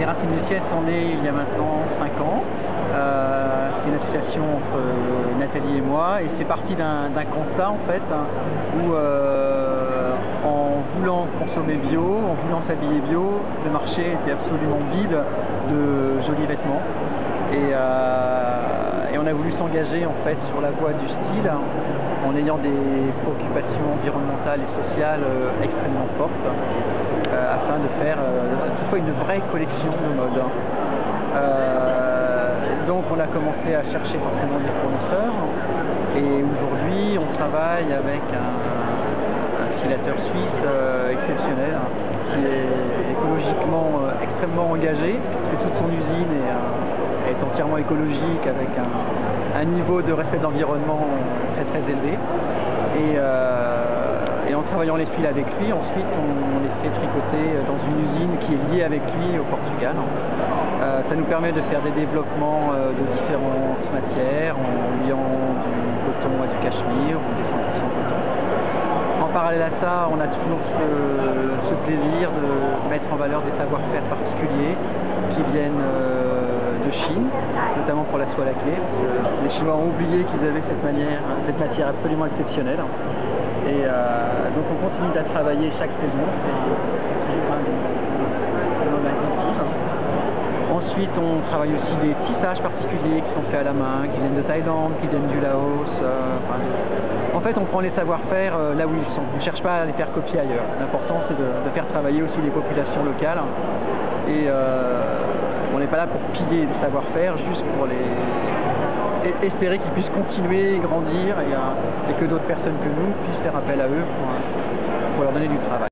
Les Racines du Ciel sont nées il y a maintenant 5 ans. C'est une association entre Nathalie et moi, et c'est parti d'un constat en fait, où en voulant consommer bio, en voulant s'habiller bio, le marché était absolument vide de jolis vêtements. Et on a voulu s'engager en fait sur la voie du style en ayant des préoccupations environnementales et sociales extrêmement fortes afin de faire cette fois une vraie collection de mode. Donc on a commencé à chercher forcément des fournisseurs et aujourd'hui on travaille avec un filateur suisse exceptionnel qui est écologiquement extrêmement engagé, parce que toute son usine est entièrement écologique avec un niveau de respect de l'environnement très élevé. Et en travaillant les fils avec lui, ensuite on les fait tricoter dans une usine qui est liée avec lui au Portugal. Ça nous permet de faire des développements de différentes matières en liant du coton à du cachemire ou des 100% coton. En parallèle à ça, on a toujours ce plaisir de mettre en valeur des savoir-faire particuliers qui viennent de Chine, notamment pour la soie lacquée. Les Chinois ont oublié qu'ils avaient cette matière absolument exceptionnelle. Et donc on continue à travailler chaque saison. Ensuite, on travaille aussi des tissages particuliers qui sont faits à la main, qui viennent de Thaïlande, qui viennent du Laos. En fait, on prend les savoir-faire là où ils sont. On ne cherche pas à les faire copier ailleurs. L'important, c'est de faire travailler aussi les populations locales. Et on n'est pas là pour piller des savoir-faire, juste pour espérer qu'ils puissent continuer, grandir et que d'autres personnes que nous puissent faire appel à eux pour leur donner du travail.